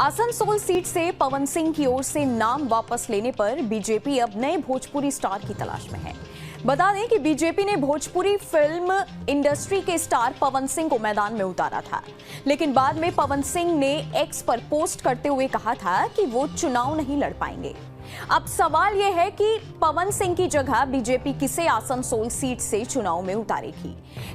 Asansol seat से पवन सिंह की ओर से नाम वापस लेने पर बीजेपी अब नए भोजपुरी स्टार की तलाश में है। बता दें कि बीजेपी ने भोजपुरी फिल्म इंडस्ट्री के स्टार पवन सिंह को मैदान में उतारा था, लेकिन बाद में पवन सिंह ने एक्स पर पोस्ट करते हुए कहा था कि वो चुनाव नहीं लड़ पाएंगे। अब सवाल यह है कि पवन सिंह की जगह बीजेपी किसे आसनसोल सीट से चुनाव में उतारेगी।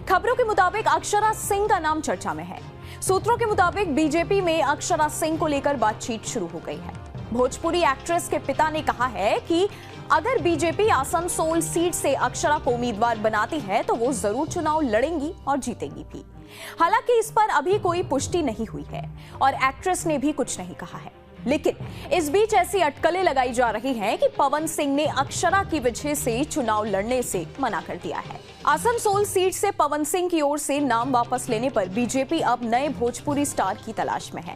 खबरों के मुताबिक अक्षरा सिंह का नाम चर्चा में है। सूत्रों के मुताबिक बीजेपी में अक्षरा सिंह को लेकर बातचीत शुरू हो गई है। भोजपुरी एक्ट्रेस के पिता ने कहा है कि अगर बीजेपी आसनसोल सीट से अक्षरा को उम्मीदवार बनाती है तो वो जरूर चुनाव लड़ेंगी और जीतेंगी भी। हालांकि इस पर अभी कोई पुष्टि नहीं हुई है और एक्ट्रेस ने भी कुछ नहीं कहा है, लेकिन इस बीच ऐसी अटकलें लगाई जा रही हैं कि पवन सिंह ने अक्षरा की वजह से चुनाव लड़ने से मना कर दिया है। आसनसोल सीट से पवन सिंह की ओर से नाम वापस लेने पर बीजेपी अब नए भोजपुरी स्टार की तलाश में है।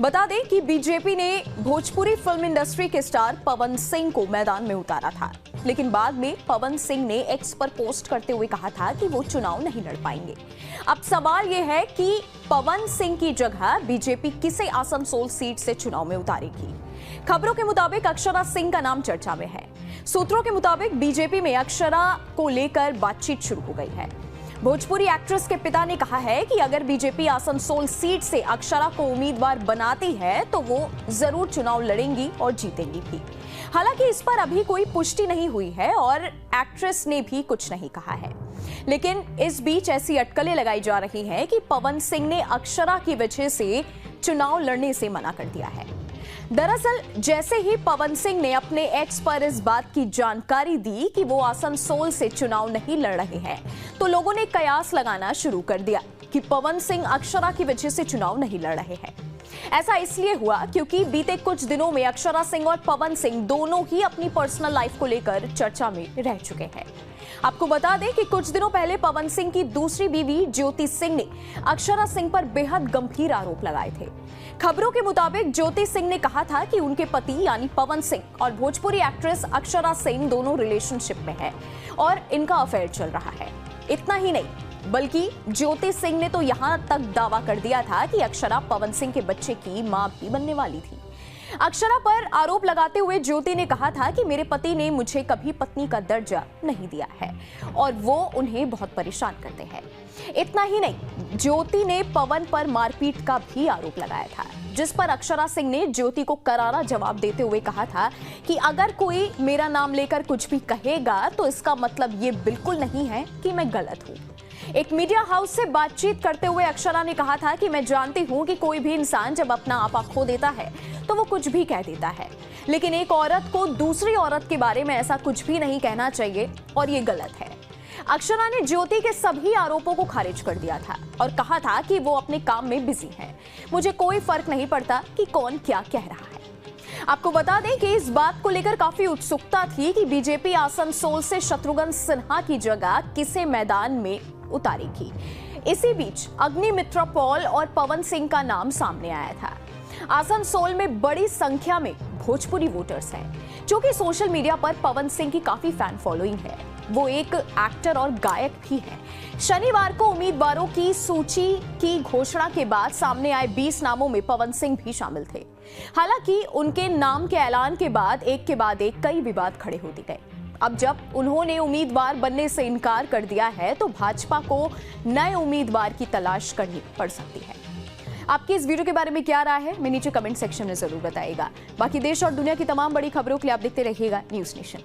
बता दें कि बीजेपी ने भोजपुरी फिल्म इंडस्ट्री के स्टार पवन सिंह को मैदान में उतारा था, लेकिन बाद में पवन सिंह ने एक्स पर पोस्ट करते हुए कहा था कि वो चुनाव नहीं लड़ पाएंगे। अब सवाल यह है कि पवन सिंह की जगह बीजेपी किसे आसनसोल सीट से चुनाव में उतारेगी। खबरों के मुताबिक अक्षरा सिंह का नाम चर्चा में है। सूत्रों के मुताबिक बीजेपी में अक्षरा को लेकर बातचीत शुरू हो गई है। भोजपुरी एक्ट्रेस के पिता ने कहा है कि अगर बीजेपी आसनसोल सीट से अक्षरा को उम्मीदवार बनाती है तो वो जरूर चुनाव लड़ेंगी और जीतेंगी भी। हालांकि इस पर अभी कोई पुष्टि नहीं हुई है और एक्ट्रेस ने भी कुछ नहीं कहा है, लेकिन इस बीच ऐसी अटकलें लगाई जा रही हैं कि पवन सिंह ने अक्षरा की वजह से चुनाव लड़ने से मना कर दिया है। दरअसल जैसे ही पवन सिंह ने अपने एक्स पर इस बात की जानकारी दी कि वो आसनसोल से चुनाव नहीं लड़ रहे हैं, तो लोगों ने कयास लगाना शुरू कर दिया कि पवन सिंह अक्षरा की वजह से चुनाव नहीं लड़ रहे हैं। ऐसा इसलिए हुआ क्योंकि बीते कुछ दिनों में अक्षरा सिंह और पवन सिंह दोनों ही अपनी पर्सनल लाइफ को लेकर चर्चा में रह चुके हैं। आपको बता दें कि कुछ दिनों पहले पवन सिंह की दूसरी बीवी ज्योति सिंह ने अक्षरा सिंह पर बेहद गंभीर आरोप लगाए थे। खबरों के मुताबिक ज्योति सिंह ने कहा था कि उनके पति यानी पवन सिंह और भोजपुरी एक्ट्रेस अक्षरा सिंह दोनों रिलेशनशिप में हैं और इनका अफेयर चल रहा है। इतना ही नहीं, बल्कि ज्योति सिंह ने तो यहां तक दावा कर दिया था कि अक्षरा पवन सिंह के बच्चे की मां भी बनने वाली थी। अक्षरा पर आरोप लगाते हुए ज्योति ने कहा था कि मेरे पति ने मुझे कभी पत्नी का दर्जा नहीं दिया है और वो उन्हें बहुत परेशान करते हैं। इतना ही नहीं, ज्योति ने पवन पर मारपीट का भी आरोप लगाया था, जिस पर अक्षरा सिंह ने ज्योति को करारा जवाब देते हुए कहा था कि अगर कोई मेरा नाम लेकर कुछ भी कहेगा तो इसका मतलब ये बिल्कुल नहीं है कि मैं गलत हूँ। एक मीडिया हाउस से बातचीत करते हुए अक्षरा ने कहा था कि मैं जानती हूं कि कोई भी इंसान जब अपना आपा खो देता है तो वो कुछ भी कह देता है, लेकिन एक औरत को दूसरी औरत के बारे में ऐसा कुछ भी नहीं कहना चाहिए और ये गलत है। अक्षरा ने ज्योति के सभी आरोपों को खारिज कर दिया था और कहा था कि वो अपने काम में बिजी है, मुझे कोई फर्क नहीं पड़ता कि कौन क्या कह रहा है। आपको बता दें कि इस बात को लेकर काफी उत्सुकता थी कि बीजेपी आसनसोल से शत्रुघ्न सिन्हा की जगह किसे मैदान में उतारेगी। इसी बीच अग्निमित्रा पॉल और पवन सिंह का नाम सामने आया था। आसनसोल में बड़ी संख्या में भोजपुरी वोटर्स हैं, जो कि सोशल मीडिया पर पवन सिंह की काफी फैन फॉलोइंग है। वो एक एक्टर और गायक भी हैं। शनिवार को उम्मीदवारों की सूची की घोषणा के बाद सामने आए 20 नामों में पवन सिंह भी शामिल थे। हालांकि उनके नाम के ऐलान के बाद एक कई विवाद खड़े होते गए। अब जब उन्होंने उम्मीदवार बनने से इनकार कर दिया है तो भाजपा को नए उम्मीदवार की तलाश करनी पड़ सकती है। आपकी इस वीडियो के बारे में क्या राय है, मैं नीचे कमेंट सेक्शन में जरूर बताइएगा। बाकी देश और दुनिया की तमाम बड़ी खबरों के लिए आप देखते रहिएगा न्यूज़ नेशन।